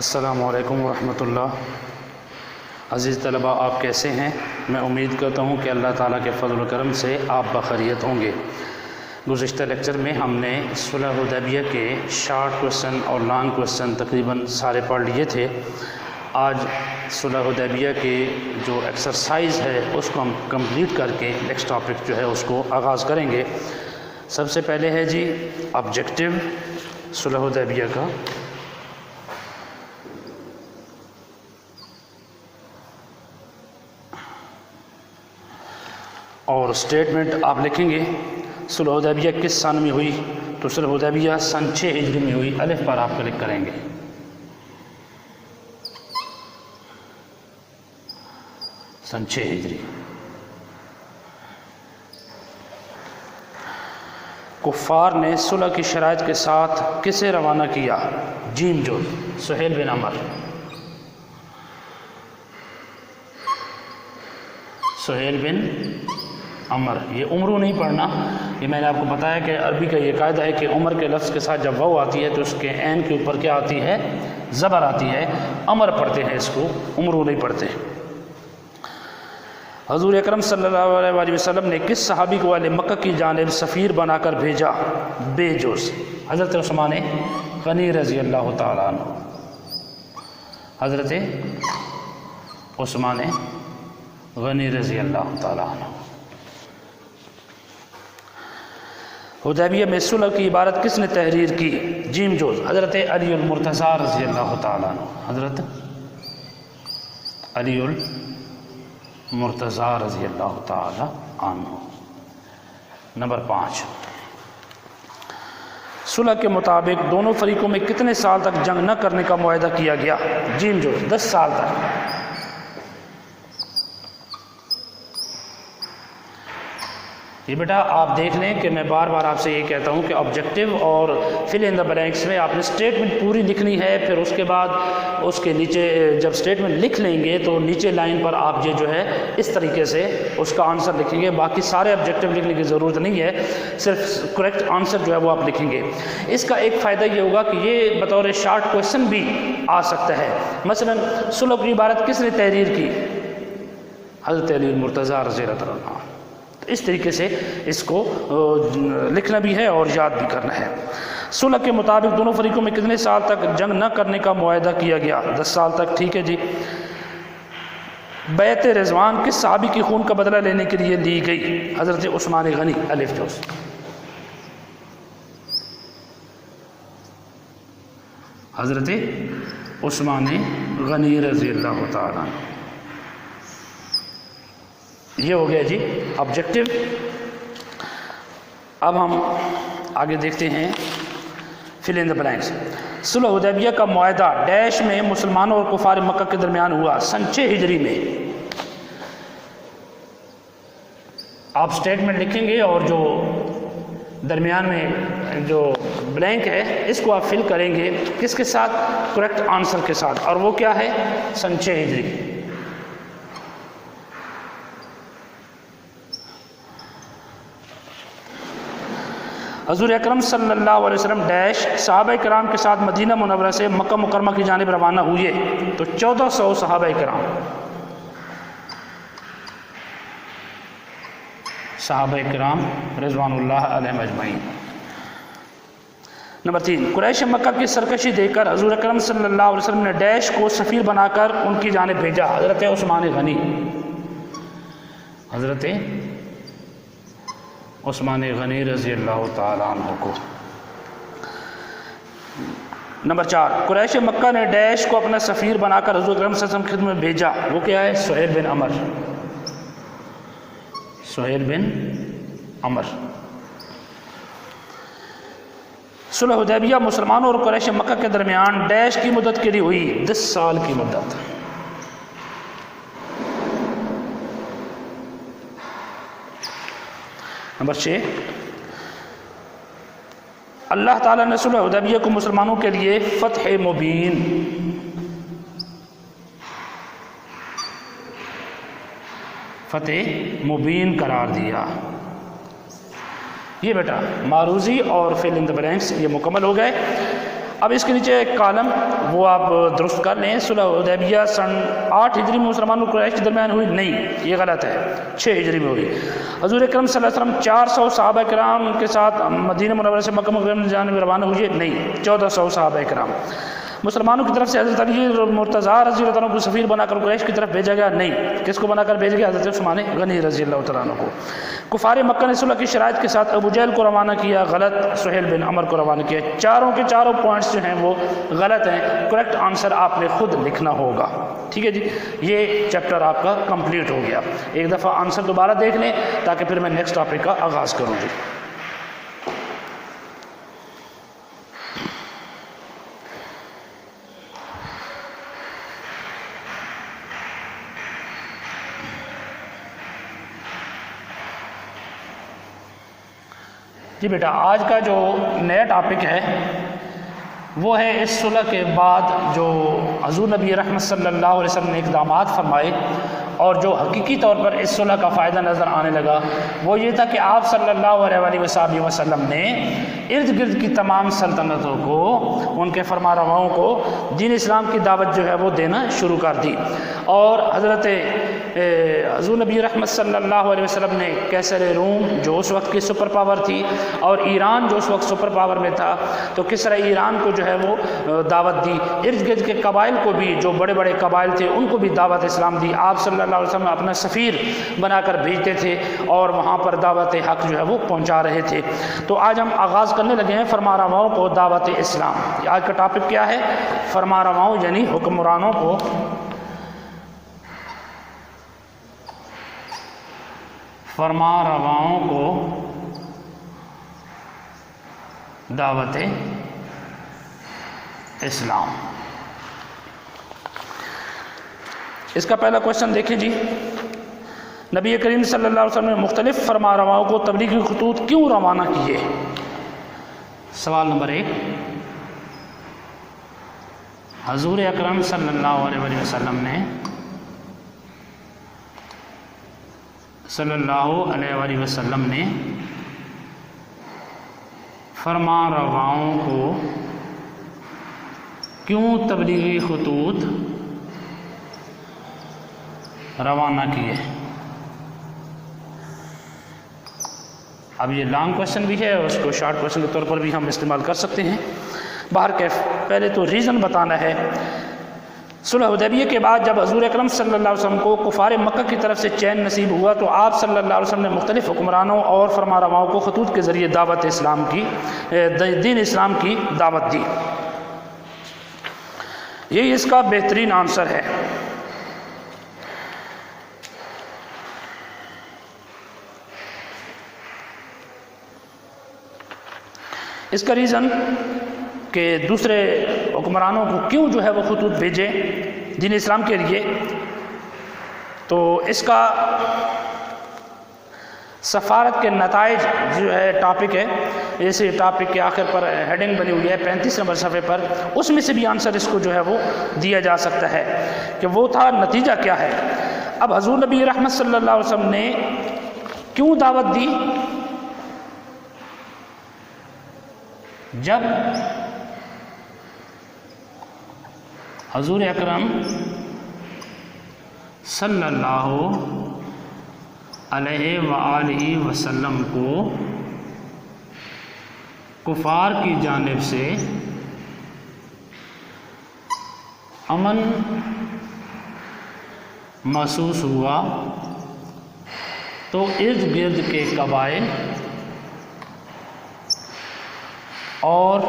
السلام علیکم ورحمۃ اللہ۔ عزیز طلباء، آپ کیسے ہیں؟ میں امید کرتا ہوں کہ اللہ تعالیٰ کے فضل و کرم سے آپ بخیریت ہوں گے۔ گزشتہ لیکچر میں ہم نے صلح حدیبیہ کے شارٹ کوسچن اور لانگ کوسچن تقریباً سارے پڑھ لیے تھے۔ آج صلح حدیبیہ کے جو ایکسرسائز ہے اس کو ہم کمپلیٹ کر کے نیکسٹ ٹاپک جو ہے اس کو آغاز کریں گے۔ سب سے پہلے ہے جی آبجیکٹیو صلح حدیبیہ کا۔ اور سٹیٹمنٹ آپ لکھیں گے صلح حدیبیہ کس سن میں ہوئی، تو صلح حدیبیہ سن 6 ہجری میں ہوئی۔ الف پر آپ کلک کریں گے۔ سن 6 ہجری۔ کفار نے صلح کی شرائط کے ساتھ کسے روانہ کیا؟ جیم جو سہیل بن عمر۔ سہیل بن عمر، یہ عمرو نہیں پڑھنا، یہ میں نے آپ کو بتایا کہ عربی کا یہ قاعدہ ہے کہ عمر کے لفظ کے ساتھ جب واو آتی ہے تو اس کے عین کے اوپر کیا آتی ہے؟ زبر آتی ہے۔ عمر پڑھتے ہیں اس کو، عمرو نہیں پڑھتے۔ حضور اکرم صلی اللہ علیہ وآلہ وسلم نے کس صحابی کو اہل مکہ کی جانب سفیر بنا کر بھیجا؟ بے جوز حضرت عثمان غنی رضی اللہ تعالیٰ عنہ۔ حضرت عثمان غنی رضی اللہ تعالیٰ عنہ۔ حدیبیہ میں صلح کی عبارت کس نے تحریر کی؟ جیم جوز حضرت علی المرتضیٰ رضی اللہ تعالیٰ عنہ۔ حضرت علی المرتضیٰ رضی اللہ تعالیٰ عنہ۔ نمبر 5، صلح کے مطابق دونوں فریقوں میں کتنے سال تک جنگ نہ کرنے کا معاہدہ کیا گیا؟ جیم جوز 10 سال تک۔ یہ بیٹا آپ دیکھ لیں کہ میں بار بار آپ سے یہ کہتا ہوں کہ آبجیکٹیو اور فل ان دا بلینکس میں آپ نے سٹیٹمنٹ پوری لکھنی ہے، پھر اس کے بعد اس کے نیچے جب سٹیٹمنٹ لکھ لیں گے تو نیچے لائن پر آپ یہ جو ہے اس طریقے سے اس کا آنسر لکھیں گے۔ باقی سارے آبجیکٹیو لکھنے کی ضرورت نہیں ہے، صرف کریکٹ آنسر جو ہے وہ آپ لکھیں گے۔ اس کا ایک فائدہ یہ ہوگا کہ یہ بطور شارٹ کویسچن بھی آ سکتا ہے۔ مثلا صلح کی عبارت کس نے تحریر کی؟ حضرت علی المرتضیٰ رضی اللہ عنہ۔ اس طریقے سے اس کو لکھنا بھی ہے اور یاد بھی کرنا ہے۔ صلح کے مطابق دونوں فریقوں میں کتنے سال تک جنگ نہ کرنے کا معاہدہ کیا گیا؟ 10 سال تک۔ ٹھیک ہے جی۔ بیعت رضوان کس صحابی کی خون کا بدلہ لینے کے لیے لی گئی؟ حضرت عثمان غنی۔ الف جوز حضرت عثمان غنی رضی اللہ تعالیٰ عنہ۔ یہ ہو گیا جی آبجیکٹیو۔ اب ہم آگے دیکھتے ہیں فل ان دا بلینکس۔ صلح حدیبیہ کا معاہدہ ڈیش میں مسلمانوں اور کفار مکہ کے درمیان ہوا؟ سن 6 ہجری میں۔ آپ سٹیٹمنٹ لکھیں گے اور جو درمیان میں جو بلینک ہے اس کو آپ فل کریں گے کس کے ساتھ؟ کریکٹ آنسر کے ساتھ، اور وہ کیا ہے؟ سن 6 ہجری۔ حضور اکرم صلی اللہ علیہ وسلم ڈیش صحابہ کرام کے ساتھ مدینہ منورہ سے مکہ مکرمہ کی جانب روانہ ہوئے؟ تو 1400 صحابہ کرام۔ صحابہ کرام رضوان اللہ علیہم اجمعین۔ نمبر 3، قریش مکہ کی سرکشی دیکھ کر حضور اکرم صلی اللہ علیہ وسلم نے ڈیش کو سفیر بنا کر ان کی جانب بھیجا؟ حضرت عثمان غنی۔ حضرت عثمان غنی رضی اللہ تعالیٰ عنہ کو۔ نمبر 4، قریش مکہ نے ڈیش کو اپنا سفیر بنا کر حضور اکرم صلی اللہ علیہ وسلم کی خدمت میں بھیجا؟ وہ کیا ہے؟ سہیل بن عمر۔ سہیل بن عمر۔ صلح حدیبیہ مسلمانوں اور قریش مکہ کے درمیان ڈیش کی مدت کے لیے ہوئی؟ 10 سال کی مدت۔ نمبر 6، اللہ تعالیٰ نے صلح حدیبیہ کو مسلمانوں کے لیے فتح مبین قرار دیا۔ یہ بیٹا معروضی اور فل ان دا بلینکس یہ مکمل ہو گئے۔ اب اس کے نیچے ایک کالم وہ آپ درست کر لیں، صلح حدیبیہ سن 8 ہجری میں مسلمانوں اور قریش کے درمیان ہوئی، نہیں یہ غلط ہے، 6 ہجری میں ہوئی۔ حضور اکرم صلی اللہ علیہ وسلم 400 صحابہ کرام کے ساتھ مدینہ منورہ سے مکہ مکرمہ جانے میں روانہ ہوئے، نہیں 1400 صحابہ کرام۔ مسلمانوں کی طرف سے حضرت علی مرتضیٰ رضی اللہ عنہ کو سفیر بنا کر قریش کی طرف بھیجا گیا، نہیں کس کو بنا کر بھیجا گیا؟ حضرت عثمان غنی رضی اللہ تعالیٰ عنہ کو۔ کفار مکہ نے صلح کی شرائط کے ساتھ ابو جہل کو روانہ کیا، غلط، سہیل بن عمر کو روانہ کیا۔ چاروں کے چاروں پوائنٹس جو ہیں وہ غلط ہیں، کریکٹ آنسر آپ نے خود لکھنا ہوگا، ٹھیک ہے جی۔ یہ چیپٹر آپ کا کمپلیٹ ہو گیا، ایک دفعہ آنسر دوبارہ دیکھ لیں تاکہ پھر میں نیکسٹ ٹاپک کا آغاز کروں گی۔ جی بیٹا، آج کا جو نیا ٹاپک ہے وہ ہے اس صلح کے بعد جو حضور نبی رحمت صلی اللہ علیہ وسلم نے اقدامات فرمائے اور جو حقیقی طور پر اس صلح کا فائدہ نظر آنے لگا وہ یہ تھا کہ آپ صلی اللہ علیہ وسلم نے ارد گرد کی تمام سلطنتوں کو، ان کے فرما رواؤں کو دین اسلام کی دعوت جو ہے وہ دینا شروع کر دی، اور حضرت حضور نبی رحمت صلی اللہ علیہ وسلم نے کیسر روم جو اس وقت کی سپر پاور تھی اور ایران جو اس وقت سپر پاور میں تھا، تو کسرا ایران کو جو ہے وہ دعوت دی، ارد گرد کے قبائل کو بھی جو بڑے بڑے قبائل تھے ان کو بھی دعوت اسلام دی۔ آپ صلی اللہ علیہ وسلم اپنا سفیر بنا کر بھیجتے تھے اور وہاں پر دعوت حق جو ہے وہ پہنچا رہے تھے۔ تو آج ہم آغاز کرنے لگے ہیں فرما رواؤں کو دعوت اسلام۔ آج کا ٹاپک کیا ہے؟ فرما رواؤں یعنی حکمرانوں کو دعوت اسلام۔ اس کا پہلا کوشچن دیکھیں جی، نبی کریم صلی اللہ علیہ وسلم نے مختلف فرما رواؤں کو تبلیغی خطوط کیوں روانہ کیے؟ سوال نمبر 1، حضور اکرم صلی اللہ علیہ وسلم نے فرما رواؤں کو کیوں تبلیغی خطوط روانہ کیے؟ اب یہ لانگ کوشچن بھی ہے اور اس کو شارٹ کوشچن کے طور پر بھی ہم استعمال کر سکتے ہیں۔ باہر کیف پہلے تو ریزن بتانا ہے۔ صلح حدیبیہ کے بعد جب حضور اکرم صلی اللہ علیہ وسلم کو کفار مکہ کی طرف سے چین نصیب ہوا تو آپ صلی اللہ علیہ وسلم نے مختلف حکمرانوں اور فرما رواؤں کو خطوط کے ذریعے دعوت اسلام کی، دین اسلام کی دعوت دی۔ یہی اس کا بہترین آنسر ہے۔ اس کا ریزن کہ دوسرے حکمرانوں کو کیوں جو ہے وہ خطوط بھیجے دین اسلام کے لیے، تو اس کا سفارت کے نتائج جو ہے ٹاپک ہے، اس ٹاپک کے آخر پر ہیڈنگ بنی ہوئی ہے 35 نمبر صفحے پر، اس میں سے بھی آنسر اس کو جو ہے وہ دیا جا سکتا ہے کہ وہ تھا نتیجہ کیا ہے۔ اب حضور نبی رحمت صلی اللہ علیہ وسلم نے کیوں دعوت دی؟ جب حضور اکرم صلی اللہ علیہ وآلہ وسلم کو کفار کی جانب سے امن محسوس ہوا تو ارد گرد کے قبائل اور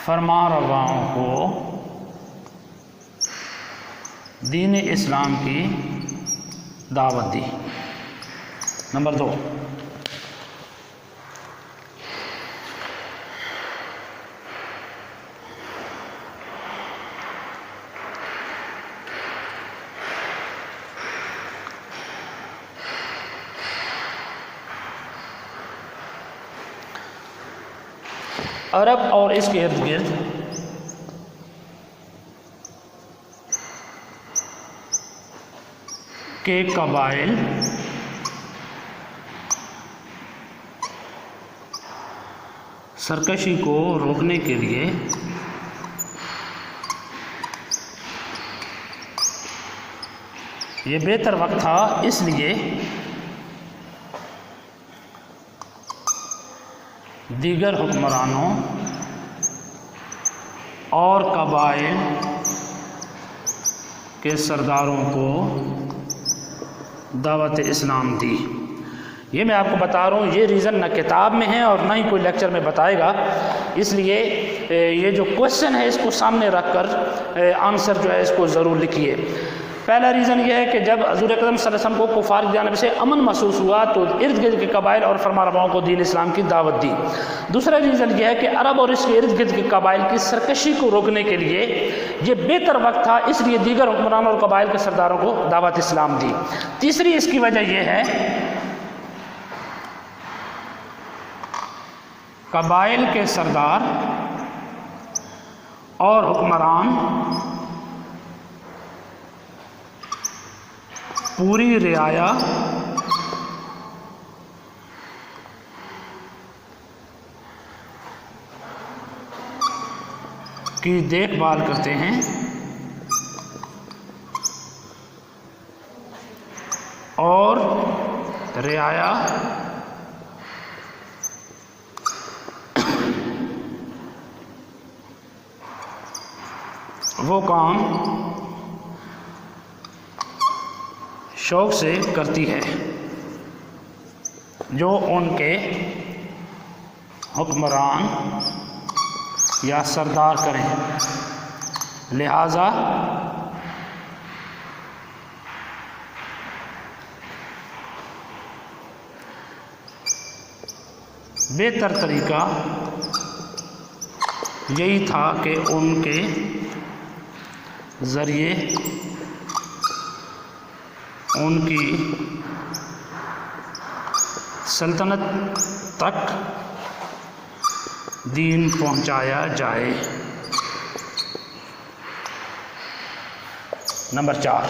فرما رواؤں کو دین اسلام کی دعوت دی۔ نمبر 2، عرب اور اس کے ارد گرد کے قبائل سرکشی کو روکنے کے لیے یہ بہتر وقت تھا، اس لیے دیگر حکمرانوں اور قبائل کے سرداروں کو دعوت اسلام دی۔ یہ میں آپ کو بتا رہا ہوں، یہ ریزن نہ کتاب میں ہے اور نہ ہی کوئی لیکچر میں بتائے گا، اس لیے یہ جو کوشچن ہے اس کو سامنے رکھ کر آنسر جو ہے اس کو ضرور لکھیے۔ پہلا ریزن یہ ہے کہ جب حضور اکرم صلی اللہ علیہ وسلم کو کفار کی جانب سے امن محسوس ہوا تو ارد گرد کے قبائل اور فرمانرواؤں کو دین اسلام کی دعوت دی۔ دوسرا ریزن یہ ہے کہ عرب اور اس کے ارد گرد کے قبائل کی سرکشی کو روکنے کے لیے یہ بہتر وقت تھا، اس لیے دیگر حکمرانوں اور قبائل کے سرداروں کو دعوت اسلام دی۔ تیسری اس کی وجہ یہ ہے قبائل کے سردار اور حکمران پوری رعایا کی دیکھ بھال کرتے ہیں اور رعایا وہ کام شوق سے کرتی ہے جو ان کے حکمران یا سردار کریں، لہذا بہتر طریقہ یہی تھا کہ ان کے ذریعے ان کی سلطنت تک دین پہنچایا جائے۔ نمبر 4،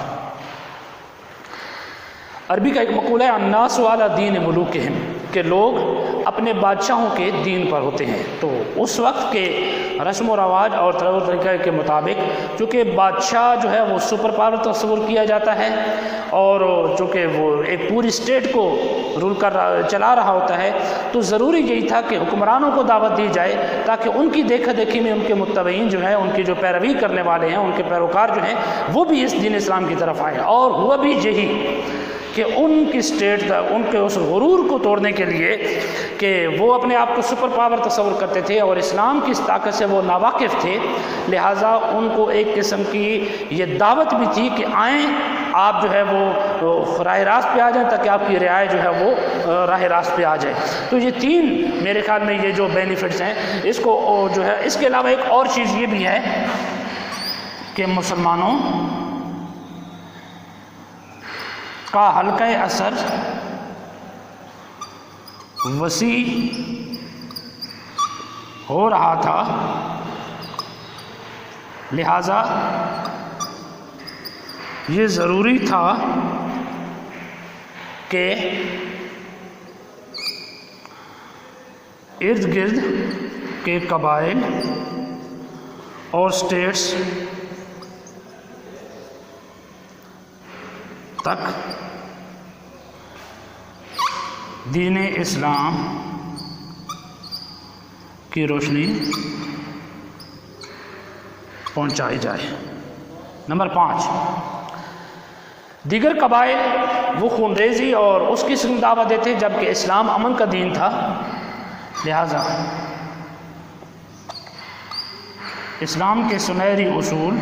عربی کا ایک مقولہ ہے الناس علی دین ملوکہم، کہ لوگ اپنے بادشاہوں کے دین پر ہوتے ہیں۔ تو اس وقت کے رسم و رواج اور طریقہ کے مطابق چونکہ بادشاہ جو ہے وہ سپر پاور تصور کیا جاتا ہے اور چونکہ وہ ایک پوری اسٹیٹ کو رول کر چلا رہا ہوتا ہے، تو ضروری یہی تھا کہ حکمرانوں کو دعوت دی جائے تاکہ ان کی دیکھا دیکھی میں ان کے متبعین جو ہیں، ان کی جو پیروی کرنے والے ہیں، ان کے پیروکار جو ہیں، وہ بھی اس دین اسلام کی طرف آئیں۔ اور ہوا بھی یہی کہ ان کی اسٹیٹ ان کے اس غرور کو توڑنے کے لیے کہ وہ اپنے آپ کو سپر پاور تصور کرتے تھے اور اسلام کی اس طاقت سے وہ ناواقف تھے، لہٰذا ان کو ایک قسم کی یہ دعوت بھی تھی کہ آئیں آپ جو ہے وہ راہ راست پہ آ جائیں تاکہ آپ کی رعایا جو ہے وہ راہ راست پہ آ جائے۔ تو یہ 3 میرے خیال میں یہ جو بینیفٹس ہیں اس کو جو ہے، اس کے علاوہ ایک اور چیز یہ بھی ہے کہ مسلمانوں کا حلقہ اثر وسیع ہو رہا تھا، لہذا یہ ضروری تھا کہ ارد گرد کے قبائل اور اسٹیٹس تک دین اسلام کی روشنی پہنچائی جائے۔ نمبر 5، دیگر قبائل وہ خون ریزی اور اس کی قسم دعوت دیتے جبکہ اسلام امن کا دین تھا، لہذا اسلام کے سنہری اصول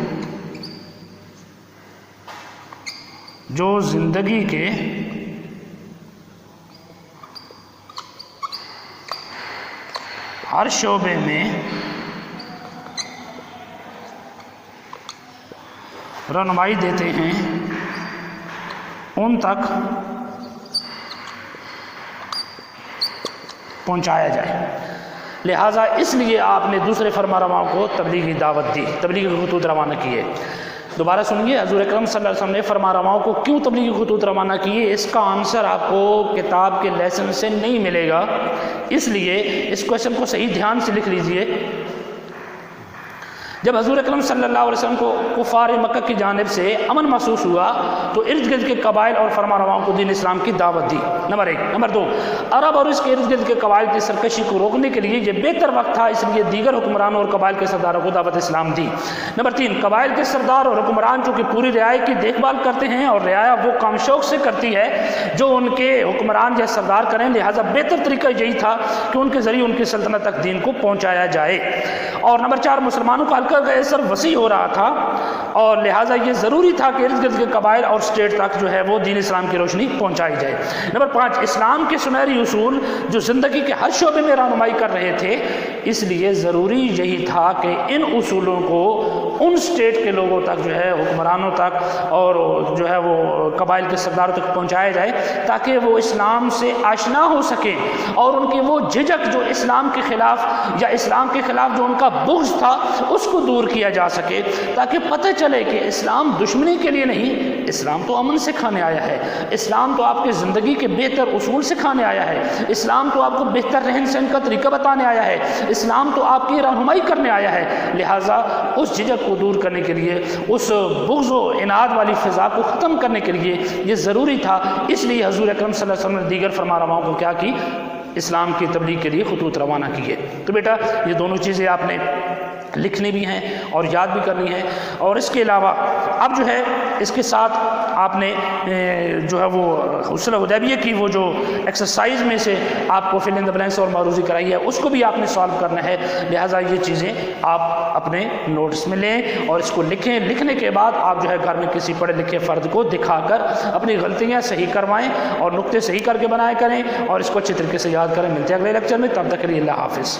جو زندگی کے ہر شعبے میں رہنمائی دیتے ہیں، ان تک پہنچایا جائے۔ لہٰذا اس لیے آپ نے دوسرے فرمانرواؤں کو تبلیغی دعوت دی، تبلیغی خطوط روانہ کیے۔ دوبارہ سنیے، حضور اکرم صلی اللہ علیہ وسلم نے فرما رواؤں کو کیوں تبلیغی خطوط روانہ کیے، اس کا آنسر آپ کو کتاب کے لیسن سے نہیں ملے گا، اس لیے اس کویشچن کو صحیح دھیان سے لکھ لیجئے۔ جب حضور اکرم صلی اللہ علیہ وسلم کو کفار مکہ کی جانب سے امن محسوس ہوا تو ارد گرد کے قبائل اور فرما رواؤں کو دین اسلام کی دعوت دی، نمبر 1۔ نمبر 2، عرب اور اس کے ارد گرد کے قبائل کی سرکشی کو روکنے کے لیے یہ بہتر وقت تھا، اس لیے دیگر حکمرانوں اور قبائل کے سرداروں کو دعوت اسلام دی۔ نمبر 3، قبائل کے سردار اور حکمران جو کہ پوری رعایا کی دیکھ بھال کرتے ہیں اور رعایا وہ کام شوق سے کرتی ہے جو ان کے حکمران یا سردار کریں، لہٰذا بہتر طریقہ یہی تھا کہ ان کے ذریعے ان کی سلطنت تک دین کو پہنچایا جائے۔ اور نمبر 4، مسلمانوں کا حلقہ اثر وسیع ہو رہا تھا اور لہٰذا یہ ضروری تھا کہ ارد گرد کے قبائل اور اسٹیٹ تک جو ہے وہ دین اسلام کی روشنی پہنچائی جائے۔ نمبر 5، اسلام کے سنہری اصول جو زندگی کے ہر شعبے میں رہنمائی کر رہے تھے، اس لیے ضروری یہی تھا کہ ان اصولوں کو ان اسٹیٹ کے لوگوں تک جو ہے، حکمرانوں تک اور جو ہے وہ قبائل کے سرداروں تک پہنچایا جائے تاکہ وہ اسلام سے آشنا ہو سکیں اور ان کی وہ جھجک جو اسلام کے خلاف یا اسلام کے خلاف جو ان کا بغض تھا اس کو دور کیا جا سکے، تاکہ پتہ چلے کہ اسلام دشمنی کے لیے نہیں، اسلام تو امن سکھانے آیا ہے، اسلام تو آپ کے زندگی کے بہتر اصول سکھانے آیا ہے، اسلام تو آپ کو بہتر رہن سہن کا طریقہ بتانے آیا ہے، اسلام تو آپ کی رہنمائی کرنے آیا ہے۔ لہٰذا اس جھجک کو دور کرنے کے لیے، اس بغض و عناد والی فضا کو ختم کرنے کے لیے یہ ضروری تھا، اس لیے حضور اکرم صلی اللہ علیہ وسلم نے دیگر فرما رواؤں کو کیا کی؟ اسلام کی تبلیغ کے لیے خطوط روانہ کیے۔ تو بیٹا یہ دونوں چیزیں آپ نے لکھنی بھی ہیں اور یاد بھی کرنی ہے، اور اس کے علاوہ اب جو ہے اس کے ساتھ آپ نے جو ہے وہ صلح حدیبیہ کی وہ جو ایکسرسائز میں سے آپ کو فل ان دا بلینکس اور معروضی کرائی ہے اس کو بھی آپ نے سالو کرنا ہے، لہٰذا یہ چیزیں آپ اپنے نوٹس میں لیں اور اس کو لکھیں۔ لکھنے کے بعد آپ جو ہے گھر میں کسی پڑھے لکھے فرد کو دکھا کر اپنی غلطیاں صحیح کروائیں اور نقطے صحیح کر کے بنائے کریں اور اس کو اچھے طریقے سے یاد کریں۔ ملتے ہیں اگلے لیکچر میں، تب تک کے لیے اللہ حافظ۔